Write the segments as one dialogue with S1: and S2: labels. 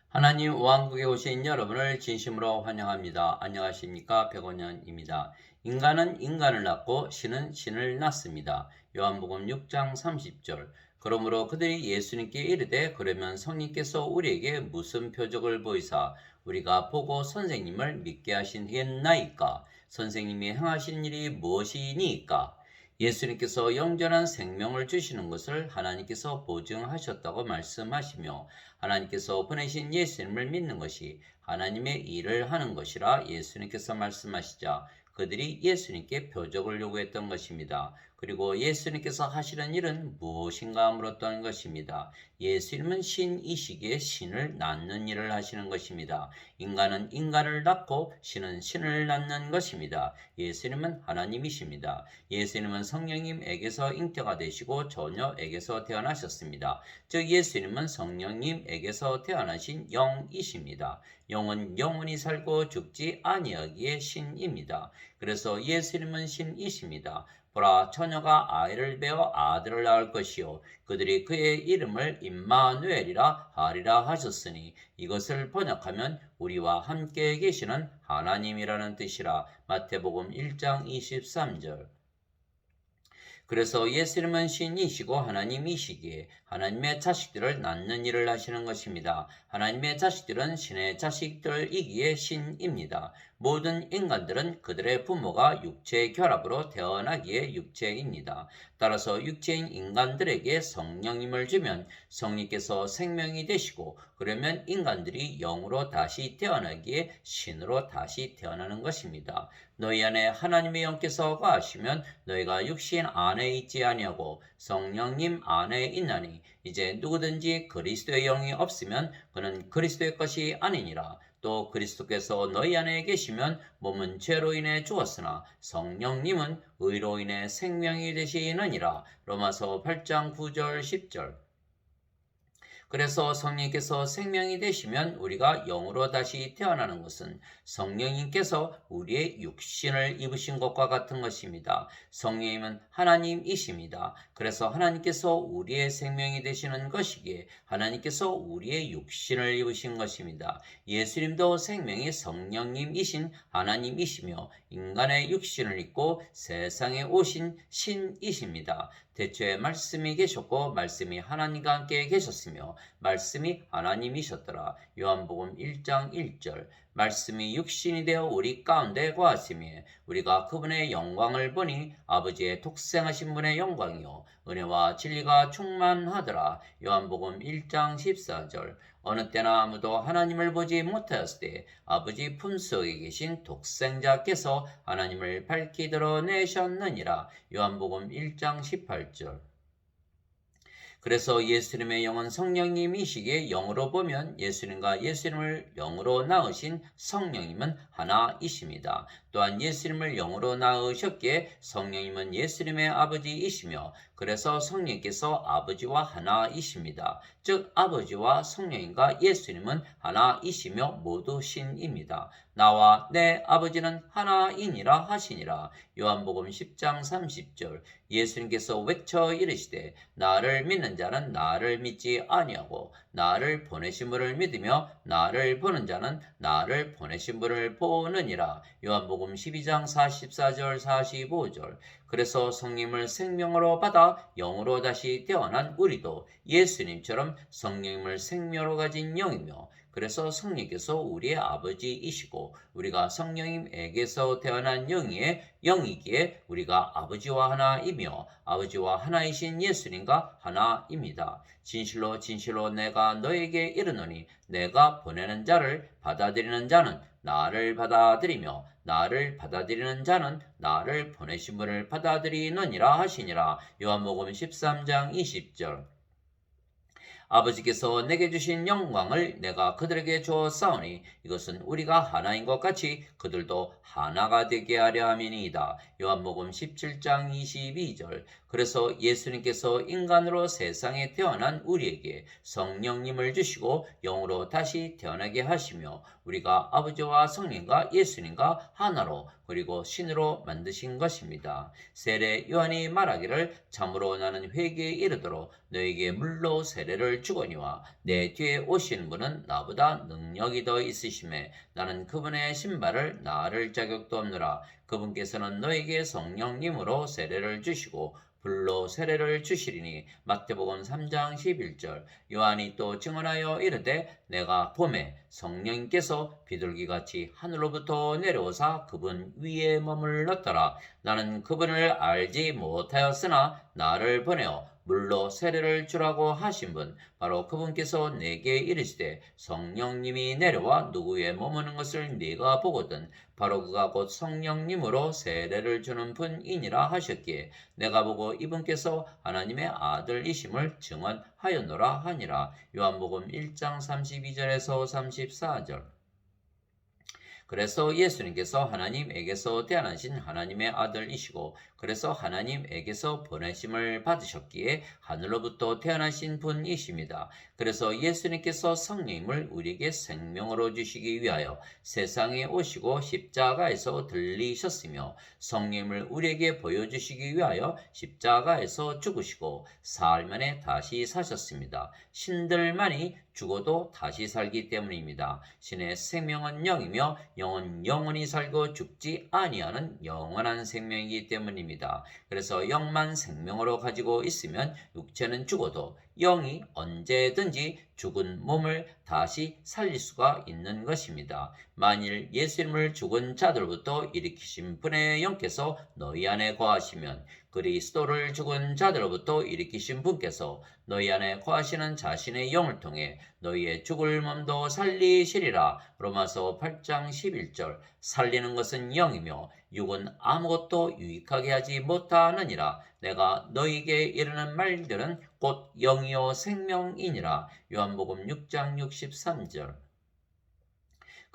S1: 하나님 왕국에 오신 여러분을 진심으로 환영합니다. 안녕하십니까? 백원현입니다. 인간은 인간을 낳고 신은 신을 낳습니다. 요한복음 6장 30절. 그러므로 그들이 예수님께 이르되 그러면 성령께서 우리에게 무슨 표적을 보이사 우리가 보고 선생님을 믿게 하시겠나이까? 선생님이 행하신 일이 무엇이니까? 예수님께서 영전한 생명을 주시는 것을 하나님께서 보증하셨다고 말씀하시며 하나님께서 보내신 예수님을 믿는 것이 하나님의 일을 하는 것이라 예수님께서 말씀하시자 그들이 예수님께 표적을 요구했던 것입니다. 그리고 예수님께서 하시는 일은 무엇인가 물었던 것입니다. 예수님은 신이시기에 신을 낳는 일을 하시는 것입니다. 인간은 인간을 낳고 신은 신을 낳는 것입니다. 예수님은 하나님이십니다. 예수님은 성령님에게서 잉태가 되시고 처녀에게서 태어나셨습니다. 즉 예수님은 성령님에게서 태어나신 영이십니다. 영은 영원히 살고 죽지 아니하기에 신입니다. 그래서 예수님은 신이십니다. 보라, 처녀가 아이를 베어 아들을 낳을 것이요 그들이 그의 이름을 임마누엘이라 하리라 하셨으니 이것을 번역하면 우리와 함께 계시는 하나님이라는 뜻이라. 마태복음 1장 23절. 그래서 예수님은 신이시고 하나님이시기에 하나님의 자식들을 낳는 일을 하시는 것입니다. 하나님의 자식들은 신의 자식들이기에 신입니다. 모든 인간들은 그들의 부모가 육체의 결합으로 태어나기에 육체입니다. 따라서 육체인 인간들에게 성령님을 주면 성령께서 생명이 되시고 그러면 인간들이 영으로 다시 태어나기에 신으로 다시 태어나는 것입니다. 너희 안에 하나님의 영께서 거하시면 너희가 육신 안에 있지 아니하고 성령님 안에 있나니 이제 누구든지 그리스도의 영이 없으면 그는 그리스도의 것이 아니니라. 또 그리스도께서 너희 안에 계시면 몸은 죄로 인해 죽었으나 성령님은 의로 인해 생명이 되시느니라. 로마서 8장 9절 10절. 그래서 성령께서 생명이 되시면 우리가 영으로 다시 태어나는 것은 성령님께서 우리의 육신을 입으신 것과 같은 것입니다. 성령님은 하나님이십니다. 그래서 하나님께서 우리의 생명이 되시는 것이기에 하나님께서 우리의 육신을 입으신 것입니다. 예수님도 생명이 성령님이신 하나님이시며 인간의 육신을 입고 세상에 오신 신이십니다. 대초에 말씀이 계셨고 말씀이 하나님과 함께 계셨으며 말씀이 하나님이셨더라. 요한복음 1장 1절. 말씀이 육신이 되어 우리 가운데 거하시며 우리가 그분의 영광을 보니 아버지의 독생하신 분의 영광이요 은혜와 진리가 충만하더라. 요한복음 1장 14절. 어느 때나 아무도 하나님을 보지 못하였을 때 아버지 품속에 계신 독생자께서 하나님을 밝히 드러내셨느니라. 요한복음 1장 18절. 그래서 예수님의 영은 성령님이시기에 영으로 보면 예수님과 예수님을 영으로 낳으신 성령님은 하나이십니다. 또한 예수님을 영으로 낳으셨기에 성령님은 예수님의 아버지이시며 그래서 성령께서 아버지와 하나이십니다. 즉 아버지와 성령님과 예수님은 하나이시며 모두 신입니다. 나와 내 아버지는 하나이니라 하시니라. 요한복음 10장 30절. 예수님께서 외쳐 이르시되 나를 믿는 자는 나를 믿지 아니하고 나를 보내신 분을 믿으며 나를 보는 자는 나를 보내신 분을 보느니라. 요한복음 12장 44절 45절. 그래서 성령님을 생명으로 받아 영으로 다시 태어난 우리도 예수님처럼 성령님을 생명으로 가진 영이며 그래서 성령께서 우리의 아버지이시고 우리가 성령님에게서 태어난 영이기에 우리가 아버지와 하나이며 아버지와 하나이신 예수님과 하나입니다. 진실로 진실로 내가 너에게 이르노니 내가 보내는 자를 받아들이는 자는 나를 받아들이며 나를 받아들이는 자는 나를 보내신 분을 받아들이느니라 하시니라. 요한복음 13장 20절. 아버지께서 내게 주신 영광을 내가 그들에게 주었사오니 이것은 우리가 하나인 것 같이 그들도 하나가 되게 하려 함이니이다. 요한복음 17장 22절. 그래서 예수님께서 인간으로 세상에 태어난 우리에게 성령님을 주시고 영으로 다시 태어나게 하시며 우리가 아버지와 성령과 예수님과 하나로 그리고 신으로 만드신 것입니다. 세례 요한이 말하기를 참으로 나는 회개에 이르도록 너에게 물로 세례를 주거니와 내 뒤에 오신 분은 나보다 능력이 더 있으심에 나는 그분의 신발을 나를 자격도 없노라. 그분께서는 너에게 성령님으로 세례를 주시고 불로 세례를 주시리니 마태복음 3장 11절. 요한이 또 증언하여 이르되 내가 봄에 성령님께서 비둘기같이 하늘로부터 내려오사 그분 위에 머물렀더라. 나는 그분을 알지 못하였으나 나를 보내어 물로 세례를 주라고 하신 분 바로 그분께서 내게 이르시되 성령님이 내려와 누구 위에 머무는 것을 네가 보거든 바로 그가 곧 성령님으로 세례를 주는 분이니라 하셨기에 내가 보고 이분께서 하나님의 아들이심을 증언하였노라 하니라. 요한복음 1장 32절에서 34절. 그래서 예수님께서 하나님에게서 태어나신 하나님의 아들이시고 그래서 하나님에게서 보내심을 받으셨기에 하늘로부터 태어나신 분이십니다. 그래서 예수님께서 성령님을 우리에게 생명으로 주시기 위하여 세상에 오시고 십자가에서 들리셨으며 성령님을 우리에게 보여주시기 위하여 십자가에서 죽으시고 사흘 만에 다시 사셨습니다. 신들만이 죽어도 다시 살기 때문입니다. 신의 생명은 영이며 영은 영원히 살고 죽지 아니하는 영원한 생명이기 때문입니다. 그래서 영만 생명으로 가지고 있으면 육체는 죽어도 영이 언제든지 죽은 몸을 다시 살릴 수가 있는 것입니다. 만일 예수님을 죽은 자들로부터 일으키신 분의 영께서 너희 안에 거하시면 그리스도를 죽은 자들로부터 일으키신 분께서 너희 안에 거하시는 자신의 영을 통해 너희의 죽을 몸도 살리시리라. 로마서 8장 11절. 살리는 것은 영이며 육은 아무것도 유익하게 하지 못하느니라. 내가 너희에게 이르는 말들은 곧 영이요 생명이니라. 요한복음 6장 63절.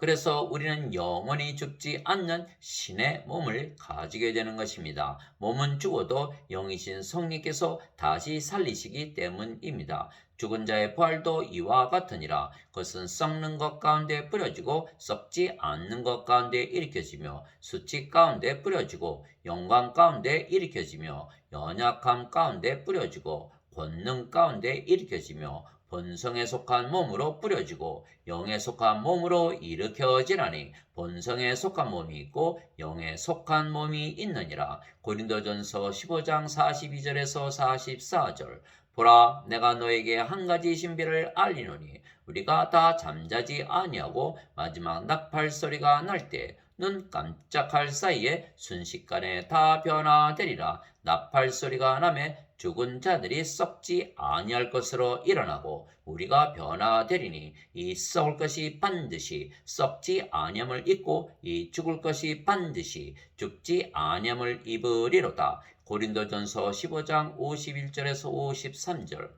S1: 그래서 우리는 영원히 죽지 않는 신의 몸을 가지게 되는 것입니다. 몸은 죽어도 영이신 성령께서 다시 살리시기 때문입니다. 죽은 자의 부활도 이와 같으니라. 그것은 썩는 것 가운데 뿌려지고 썩지 않는 것 가운데 일으켜지며 수치 가운데 뿌려지고 영광 가운데 일으켜지며 연약함 가운데 뿌려지고 권능 가운데 일으켜지며 본성에 속한 몸으로 뿌려지고 영에 속한 몸으로 일으켜지나니 본성에 속한 몸이 있고 영에 속한 몸이 있느니라. 고린도전서 15장 42절에서 44절. 보라 내가 너에게 한 가지 신비를 알리노니 우리가 다 잠자지 아니하고 마지막 나팔 소리가 날 때 눈 깜짝할 사이에 순식간에 다 변화되리라. 나팔 소리가 나매 죽은 자들이 썩지 아니할 것으로 일어나고 우리가 변화되리니 이 썩을 것이 반드시 썩지 아니함을 입고 이 죽을 것이 반드시 죽지 아니함을 입으리로다. 고린도전서 15장 51절에서 53절.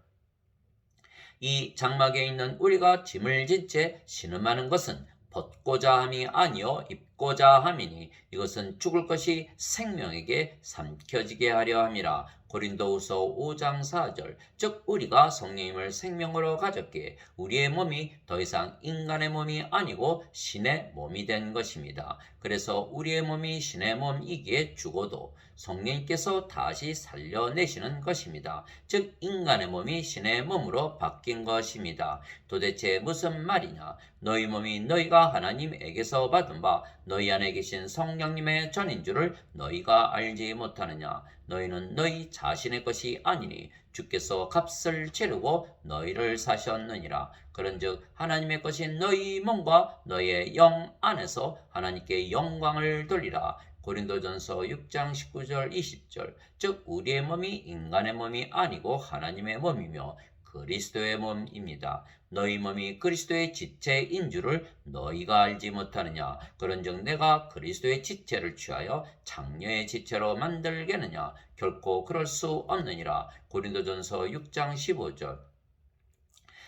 S1: 이 장막에 있는 우리가 짐을 진 채 신음하는 것은 벗고자 함이 아니요 입고자 함이니 이것은 죽을 것이 생명에게 삼켜지게 하려 함이라. 고린도후서 5장 4절. 즉 우리가 성령님을 생명으로 가졌기에 우리의 몸이 더 이상 인간의 몸이 아니고 신의 몸이 된 것입니다. 그래서 우리의 몸이 신의 몸이기에 죽어도 성령님께서 다시 살려내시는 것입니다. 즉 인간의 몸이 신의 몸으로 바뀐 것입니다. 도대체 무슨 말이냐? 너희 몸이 너희가 하나님에게서 받은 바 너희 안에 계신 성령님의 전인 줄을 너희가 알지 못하느냐? 너희는 너희 자신의 것이 아니니 주께서 값을 치르고 너희를 사셨느니라. 그런즉 하나님의 것인 너희 몸과 너희의 영 안에서 하나님께 영광을 돌리라. 고린도전서 6장 19절 20절. 즉 우리의 몸이 인간의 몸이 아니고 하나님의 몸이며 그리스도의 몸입니다. 너희 몸이 그리스도의 지체인 줄을 너희가 알지 못하느냐? 그런즉 내가 그리스도의 지체를 취하여 장녀의 지체로 만들겠느냐? 결코 그럴 수 없느니라. 고린도전서 6장 15절.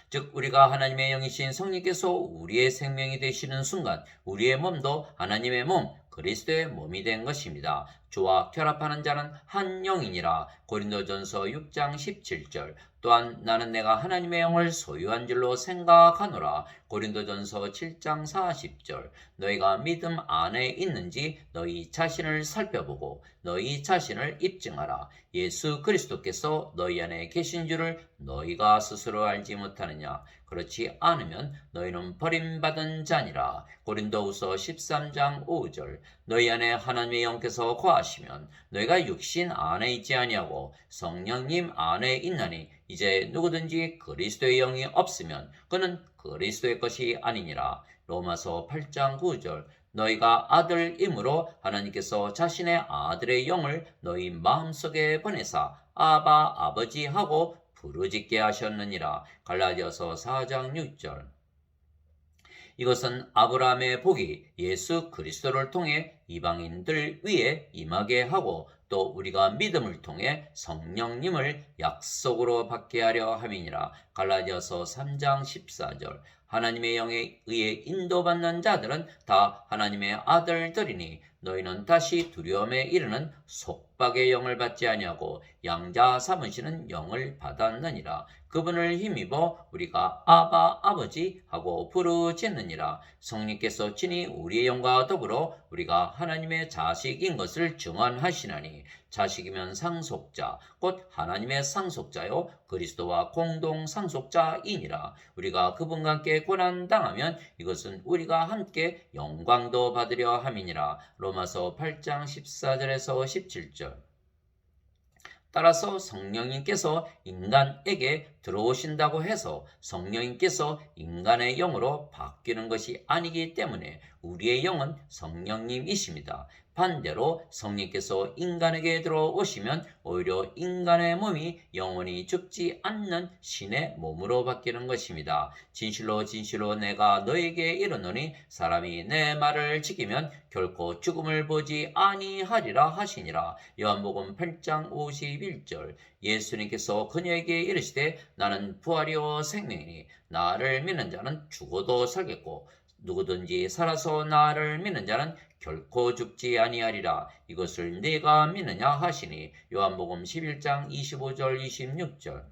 S1: 즉 우리가 하나님의 영이신 성령께서 우리의 생명이 되시는 순간 우리의 몸도 하나님의 몸 그리스도의 몸이 된 것입니다. 주와 결합하는 자는 한 영이니라. 고린도전서 6장 17절. 또한 나는 내가 하나님의 영을 소유한 줄로 생각하노라. 고린도전서 7장 40절. 너희가 믿음 안에 있는지 너희 자신을 살펴보고 너희 자신을 입증하라. 예수 그리스도께서 너희 안에 계신 줄을 너희가 스스로 알지 못하느냐. 그렇지 않으면 너희는 버림받은 자니라. 고린도후서 13장 5절. 너희 안에 하나님의 영께서 거하시면 너희가 육신 안에 있지 아니하고 성령님 안에 있나니 이제 누구든지 그리스도의 영이 없으면 그는 그리스도의 것이 아니니라. 로마서 8장 9절. 너희가 아들이므로 하나님께서 자신의 아들의 영을 너희 마음속에 보내사 아바 아버지 하고 부르짖게 하셨느니라. 갈라디아서 4장 6절. 이것은 아브라함의 복이 예수 그리스도를 통해 이방인들 위에 임하게 하고 또 우리가 믿음을 통해 성령님을 약속으로 받게 하려 함이니라. 갈라디아서 3장 14절. 하나님의 영에 의해 인도받는 자들은 다 하나님의 아들들이니 너희는 다시 두려움에 이르는 속박의 영을 받지 아니하고 양자 삼으시는 영을 받았느니라. 그분을 힘입어 우리가 아바 아버지 하고 부르짖느니라. 성령께서 친히 우리의 영과 더불어 우리가 하나님의 자식인 것을 증언하시나니 자식이면 상속자 곧 하나님의 상속자요 그리스도와 공동 상속자이니라. 우리가 그분과 함께 고난당하면 이것은 우리가 함께 영광도 받으려 함이니라. 로마서 8장 14절에서 17절. 따라서 성령님께서 인간에게 들어오신다고 해서 성령님께서 인간의 영으로 바뀌는 것이 아니기 때문에 우리의 영은 성령님이십니다. 반대로 성령께서 인간에게 들어오시면 오히려 인간의 몸이 영원히 죽지 않는 신의 몸으로 바뀌는 것입니다. 진실로 진실로 내가 너에게 이르노니 사람이 내 말을 지키면 결코 죽음을 보지 아니하리라 하시니라. 요한복음 8장 51절. 예수님께서 그녀에게 이르시되 나는 부활이요 생명이니 나를 믿는 자는 죽어도 살겠고 누구든지 살아서 나를 믿는 자는 결코 죽지 아니하리라. 이것을 네가 믿느냐 하시니. 요한복음 11장 25절 26절.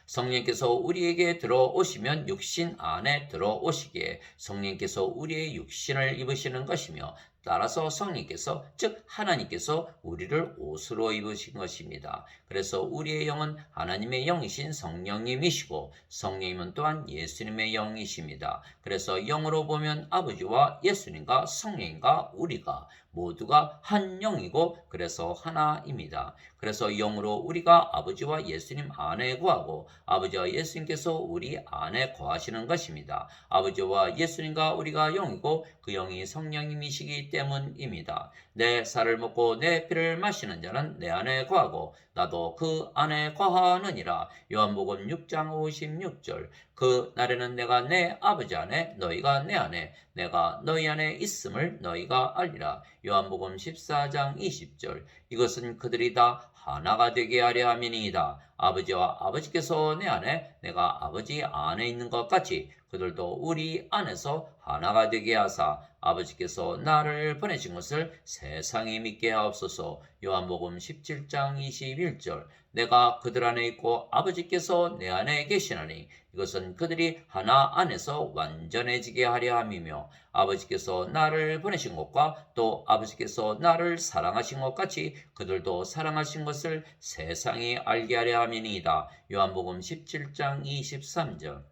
S1: 성령께서 우리에게 들어오시면 육신 안에 들어오시기에 성령께서 우리의 육신을 입으시는 것이며 따라서 성령께서 즉 하나님께서 우리를 옷으로 입으신 것입니다. 그래서 우리의 영은 하나님의 영이신 성령님이시고 성령님은 또한 예수님의 영이십니다. 그래서 영으로 보면 아버지와 예수님과 성령님과 우리가 모두가 한 영이고 그래서 하나입니다. 그래서 영으로 우리가 아버지와 예수님 안에 거하고 아버지와 예수님께서 우리 안에 거하시는 것입니다. 아버지와 예수님과 우리가 영이고 그 영이 성령님이시기 때문입니다. 내 살을 먹고 내 피를 마시는 자는 내 안에 거하고 나도 그 안에 거하느니라. 요한복음 6장 56절. 그 날에는 내가 내 아버지 안에 너희가 내 안에 내가 너희 안에 있음을 너희가 알리라. 요한복음 14장 20절. 이것은 그들이 다 하나가 되게 하려 함이니이다. 아버지와 아버지께서 내 안에 내가 아버지 안에 있는 것 같이 그들도 우리 안에서 하나가 되게 하사 아버지께서 나를 보내신 것을 세상에 믿게 하옵소서. 요한복음 17장 21절. 내가 그들 안에 있고 아버지께서 내 안에 계시나니 이것은 그들이 하나 안에서 완전해지게 하려 함이며 아버지께서 나를 보내신 것과 또 아버지께서 나를 사랑하신 것 같이 그들도 사랑하신 것을 세상이 알게 하려 함이니이다. 요한복음 17장 23절.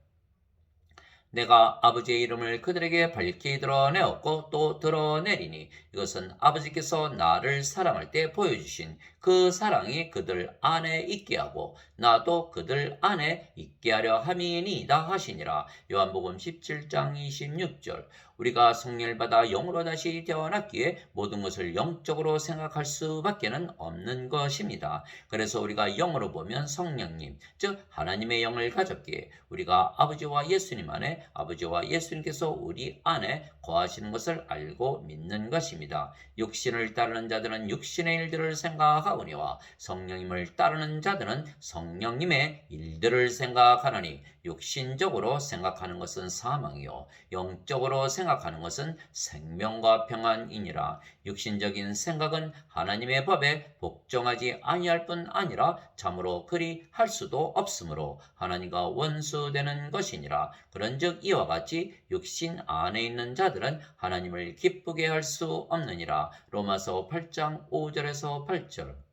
S1: 내가 아버지의 이름을 그들에게 밝히 드러내었고 또 드러내리니 이것은 아버지께서 나를 사랑할 때 보여주신 그 사랑이 그들 안에 있게 하고 나도 그들 안에 있게 하려 함이니이다 하시니라. 요한복음 17장 26절. 우리가 성령을 받아 영으로 다시 태어났기에 모든 것을 영적으로 생각할 수밖에는 없는 것입니다. 그래서 우리가 영으로 보면 성령님, 즉 하나님의 영을 가졌기에 우리가 아버지와 예수님 안에 아버지와 예수님께서 우리 안에 거하시는 것을 알고 믿는 것입니다. 육신을 따르는 자들은 육신의 일들을 생각하거니와 성령님을 따르는 자들은 성령님의 일들을 생각하나니 육신적으로 생각하는 것은 사망이요 영적으로 생각하는 것은 생명과 평안이니라. 육신적인 생각은 하나님의 법에 복종하지 아니할 뿐 아니라 참으로 그리 할 수도 없으므로 하나님과 원수되는 것이니라. 그런즉 이와 같이 육신 안에 있는 자들은 하나님을 기쁘게 할 수 없느니라. 로마서 8장 5절에서 8절.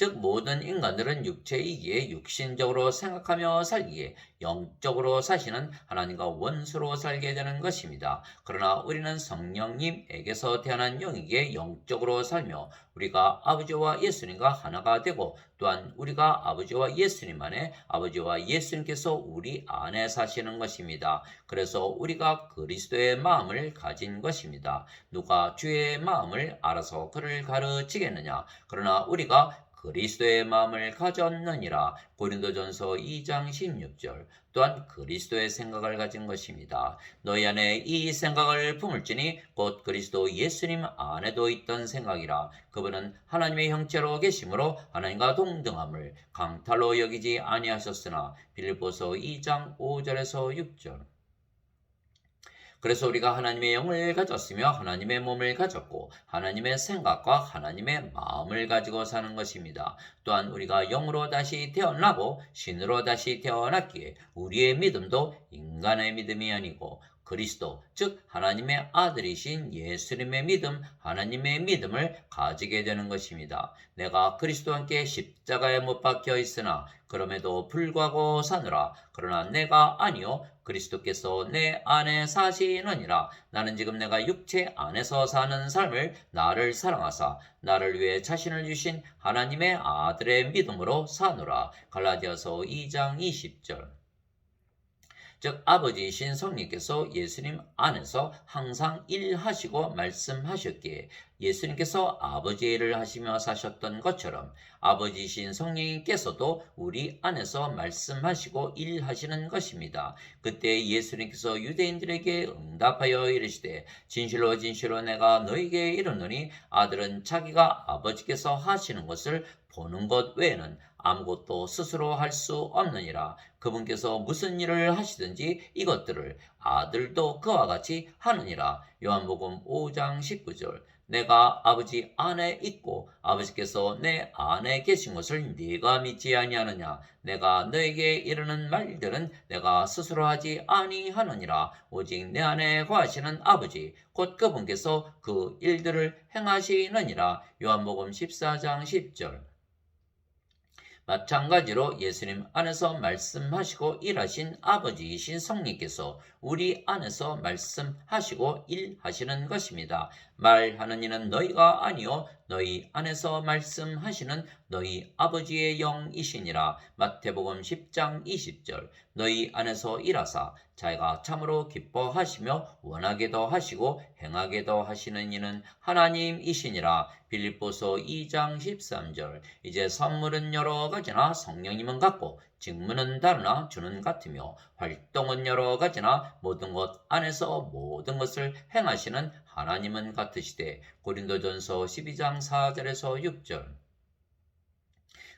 S1: 즉 모든 인간들은 육체이기에 육신적으로 생각하며 살기에 영적으로 사시는 하나님과 원수로 살게 되는 것입니다. 그러나 우리는 성령님에게서 태어난 영이기에 영적으로 살며 우리가 아버지와 예수님과 하나가 되고 또한 우리가 아버지와 예수님 안에 아버지와 예수님께서 우리 안에 사시는 것입니다. 그래서 우리가 그리스도의 마음을 가진 것입니다. 누가 주의 마음을 알아서 그를 가르치겠느냐? 그러나 우리가 그리스도의 마음을 가졌느니라. 고린도전서 2장 16절. 또한 그리스도의 생각을 가진 것입니다. 너희 안에 이 생각을 품을지니 곧 그리스도 예수님 안에도 있던 생각이라. 그분은 하나님의 형체로 계심으로 하나님과 동등함을 강탈로 여기지 아니하셨으나. 빌립보서 2장 5절에서 6절. 그래서 우리가 하나님의 영을 가졌으며 하나님의 몸을 가졌고 하나님의 생각과 하나님의 마음을 가지고 사는 것입니다. 또한 우리가 영으로 다시 태어나고 신으로 다시 태어났기에 우리의 믿음도 인간의 믿음이 아니고 그리스도, 즉 하나님의 아들이신 예수님의 믿음, 하나님의 믿음을 가지게 되는 것입니다. 내가 그리스도와 함께 십자가에 못 박혀 있으나 그럼에도 불구하고 사느라. 그러나 내가 아니요 그리스도께서 내 안에 사시느니라. 나는 지금 내가 육체 안에서 사는 삶을 나를 사랑하사 나를 위해 자신을 주신 하나님의 아들의 믿음으로 사노라. 갈라디아서 2장 20절. 즉 아버지이신 성령께서 예수님 안에서 항상 일하시고 말씀하셨기에 예수님께서 아버지의 일을 하시며 사셨던 것처럼 아버지이신 성령님께서도 우리 안에서 말씀하시고 일하시는 것입니다. 그때 예수님께서 유대인들에게 응답하여 이르시되 진실로 진실로 내가 너에게 이르노니 아들은 자기가 아버지께서 하시는 것을 보는 것 외에는 아무것도 스스로 할 수 없느니라. 그분께서 무슨 일을 하시든지 이것들을 아들도 그와 같이 하느니라. 요한복음 5장 19절. 내가 아버지 안에 있고 아버지께서 내 안에 계신 것을 네가 믿지 아니하느냐? 내가 너에게 이르는 말들은 내가 스스로 하지 아니하느니라. 오직 내 안에 거하시는 아버지 곧 그분께서 그 일들을 행하시느니라. 요한복음 14장 10절. 마찬가지로 예수님 안에서 말씀하시고 일하신 아버지이신 성령께서 우리 안에서 말씀하시고 일하시는 것입니다. 말하는 이는 너희가 아니요 너희 안에서 말씀하시는 너희 아버지의 영이시니라. 마태복음 10장 20절. 너희 안에서 일하사 자기가 참으로 기뻐하시며 원하게도 하시고 행하게도 하시는 이는 하나님이시니라. 빌립보서 2장 13절. 이제 선물은 여러 가지나 성령님은 같고 직무는 다르나 주는 같으며 활동은 여러 가지나 모든 것 안에서 모든 것을 행하시는 하나님은 같으시되. 고린도전서 12장 4절에서 6절.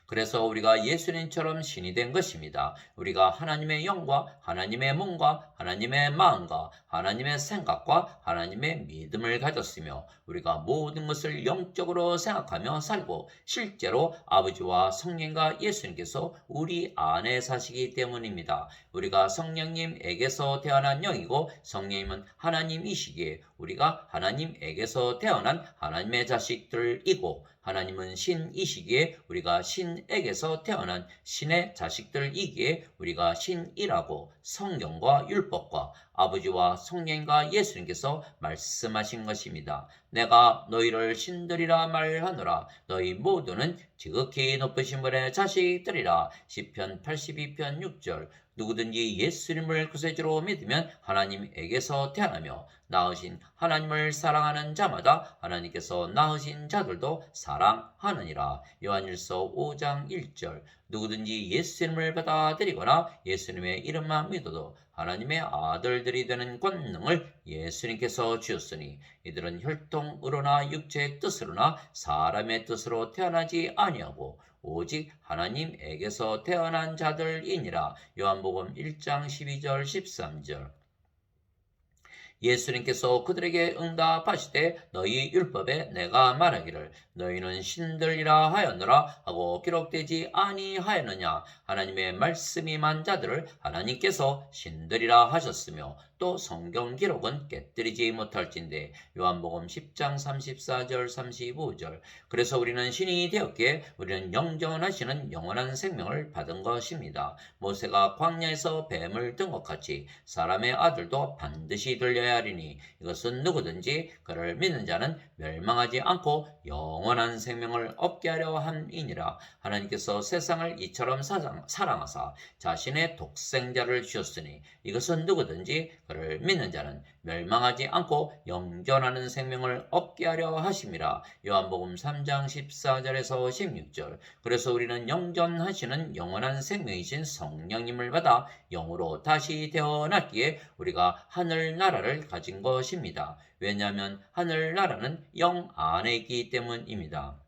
S1: 그래서 우리가 예수님처럼 신이 된 것입니다. 우리가 하나님의 영과 하나님의 몸과 하나님의 마음과 하나님의 생각과 하나님의 믿음을 가졌으며 우리가 모든 것을 영적으로 생각하며 살고 실제로 아버지와 성령과 예수님께서 우리 안에 사시기 때문입니다. 우리가 성령님에게서 태어난 영이고 성령님은 하나님이시기에 우리가 하나님에게서 태어난 하나님의 자식들이고 하나님은 신이시기에 우리가 신에게서 태어난 신의 자식들이기에 우리가 신이라고 성경과 율법과 아버지와 성령과 예수님께서 말씀하신 것입니다. 내가 너희를 신들이라 말하노라. 너희 모두는 지극히 높으신 분의 자식들이라. 시편 82편 6절. 누구든지 예수님을 구세주로 믿으면 하나님에게서 태어나며 낳으신 하나님을 사랑하는 자마다 하나님께서 낳으신 자들도 사랑하느니라. 요한일서 5장 1절. 누구든지 예수님을 받아들이거나 예수님의 이름만 믿어도 하나님의 아들들이 되는 권능을 예수님께서 주셨으니 이들은 혈통으로나 육체의 뜻으로나 사람의 뜻으로 태어나지 아니하고 오직 하나님에게서 태어난 자들이니라. 요한복음 1장 12절 13절. 예수님께서 그들에게 응답하시되 너희 율법에 내가 말하기를 너희는 신들이라 하였노라 하고 기록되지 아니하였느냐. 하나님의 말씀이 임한 자들을 하나님께서 신들이라 하셨으며 또 성경 기록은 깨뜨리지 못할진대. 요한복음 10장 34절 35절. 그래서 우리는 신이 되었기에 우리는 영전하시는 영원한 생명을 받은 것입니다. 모세가 광야에서 뱀을 든 것 같이 사람의 아들도 반드시 들려야 하리니 이것은 누구든지 그를 믿는 자는 멸망하지 않고 영원한 생명을 얻게 하려 함이니라. 하나님께서 세상을 이처럼 사랑하사 자신의 독생자를 주셨으니 이것은 누구든지 그를 믿는 자는 멸망하지 않고 영존하는 생명을 얻게 하려 하심이라. 요한복음 3장 14절에서 16절. 그래서 우리는 영존하시는 영원한 생명이신 성령님을 받아 영으로 다시 태어났기에 우리가 하늘나라를 가진 것입니다. 왜냐하면 하늘나라는 영 안에 있기 때문입니다.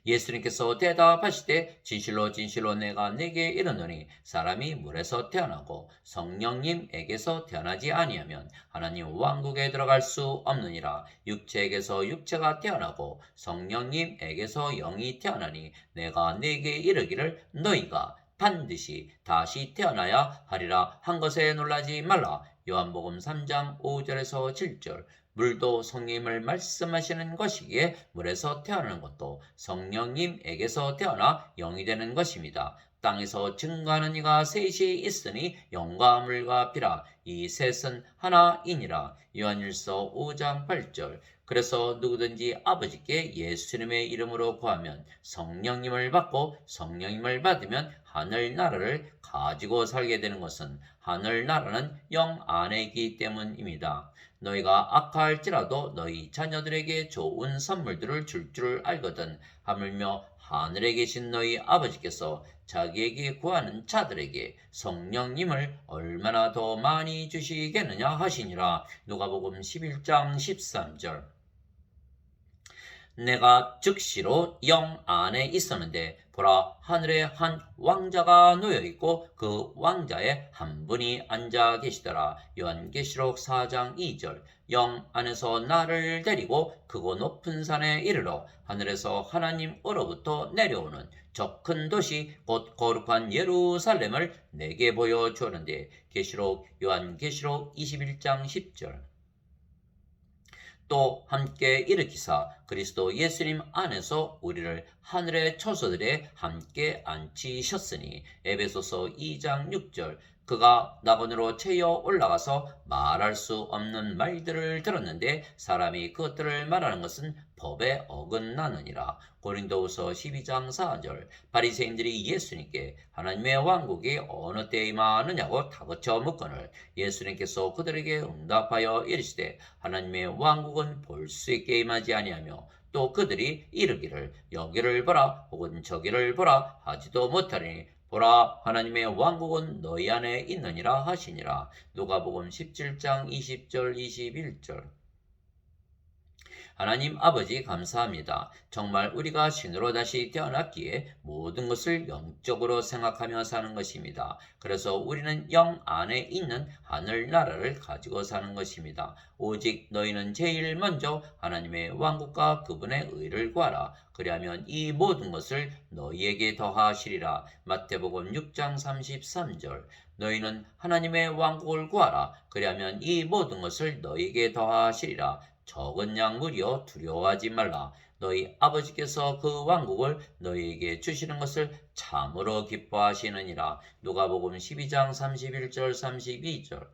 S1: 예수님께서 대답하시되 진실로 진실로 내가 네게 이르노니 사람이 물에서 태어나고 성령님에게서 태어나지 아니하면 하나님 왕국에 들어갈 수 없느니라. 육체에게서 육체가 태어나고 성령님에게서 영이 태어나니 내가 네게 이르기를 너희가 반드시 다시 태어나야 하리라 한 것에 놀라지 말라. 요한복음 3장 5절에서 7절. 물도 성령님을 말씀하시는 것이기에 물에서 태어나는 것도 성령님에게서 태어나 영이 되는 것입니다. 땅에서 증거하는 이가 셋이 있으니 영과 물과 피라. 이 셋은 하나이니라. 요한일서 5장 8절. 그래서 누구든지 아버지께 예수님의 이름으로 구하면 성령님을 받고 성령님을 받으면 하늘나라를 가지고 살게 되는 것은 하늘나라는 영 안에 있기 때문입니다. 너희가 악할지라도 너희 자녀들에게 좋은 선물들을 줄 알거든. 하물며 하늘에 계신 너희 아버지께서 자기에게 구하는 자들에게 성령님을 얼마나 더 많이 주시겠느냐 하시니라. 누가복음 11장 13절. 내가 즉시로 영 안에 있었는데 보라 하늘에 한 왕자가 놓여 있고 그 왕자에 한 분이 앉아 계시더라. 요한계시록 4장 2절. 영 안에서 나를 데리고 크고 높은 산에 이르러 하늘에서 하나님으로부터 내려오는 저 큰 도시 곧 거룩한 예루살렘을 내게 보여주었는데. 요한계시록 21장 10절. 또 함께 일으키사 그리스도 예수님 안에서 우리를 하늘의 처소들에 함께 앉히셨으니. 에베소서 2장 6절. 그가 낙원으로 채여 올라가서 말할 수 없는 말들을 들었는데 사람이 그것들을 말하는 것은 법에 어긋나느니라. 고린도후서 12장 4절. 바리새인들이 예수님께 하나님의 왕국이 어느 때에 임하느냐고 다그쳐 묻거늘 예수님께서 그들에게 응답하여 이르시되 하나님의 왕국은 볼 수 있게 임하지 아니하며 또 그들이 이르기를 여기를 보라 혹은 저기를 보라 하지도 못하리니 보라 하나님의 왕국은 너희 안에 있느니라 하시니라. 누가복음 17장 20절 21절. 하나님 아버지 감사합니다. 정말 우리가 신으로 다시 태어났기에 모든 것을 영적으로 생각하며 사는 것입니다. 그래서 우리는 영 안에 있는 하늘나라를 가지고 사는 것입니다. 오직 너희는 제일 먼저 하나님의 왕국과 그분의 의를 구하라. 그리하면 이 모든 것을 너희에게 더하시리라. 마태복음 6장 33절. 너희는 하나님의 왕국을 구하라. 그리하면 이 모든 것을 너희에게 더하시리라. 적은 양물이여 두려워하지 말라. 너희 아버지께서 그 왕국을 너희에게 주시는 것을 참으로 기뻐하시느니라. 누가복음 12장 31절 32절.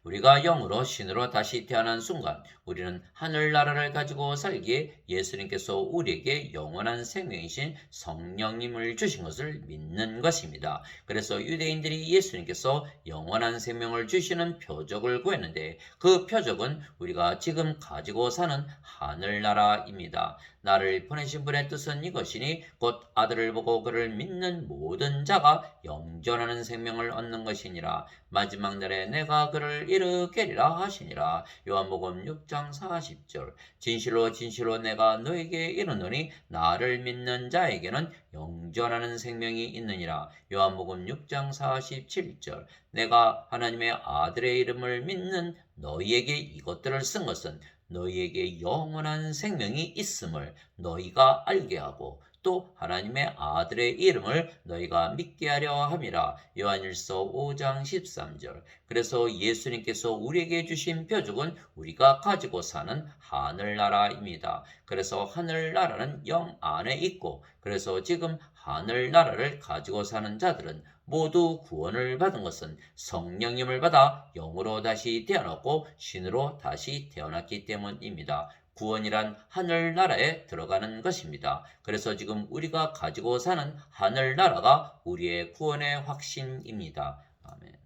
S1: 우리가 영으로 신으로 다시 태어난 순간 우리는 하늘나라를 가지고 살기에 예수님께서 우리에게 영원한 생명이신 성령님을 주신 것을 믿는 것입니다. 그래서 유대인들이 예수님께서 영원한 생명을 주시는 표적을 구했는데 그 표적은 우리가 지금 가지고 사는 하늘나라입니다. 나를 보내신 분의 뜻은 이것이니 곧 아들을 보고 그를 믿는 모든 자가 영존하는 생명을 얻는 것이니라. 마지막 날에 내가 그를 이르게리라 하시니라. 요한복음 6장 40절. 진실로 진실로 내가 너에게 이르노니 나를 믿는 자에게는 영존하는 생명이 있느니라. 요한복음 6장 47절. 내가 하나님의 아들의 이름을 믿는 너희에게 이것들을 쓴 것은 너희에게 영원한 생명이 있음을 너희가 알게 하고 또 하나님의 아들의 이름을 너희가 믿게 하려 함이라. 요한일서 5장 13절. 그래서 예수님께서 우리에게 주신 표적은 우리가 가지고 사는 하늘나라입니다. 그래서 하늘나라는 영 안에 있고, 그래서 지금 하늘나라를 가지고 사는 자들은 모두 구원을 받은 것은 성령님을 받아 영으로 다시 태어났고 신으로 다시 태어났기 때문입니다. 구원이란 하늘나라에 들어가는 것입니다. 그래서 지금 우리가 가지고 사는 하늘나라가 우리의 구원의 확신입니다. 아멘.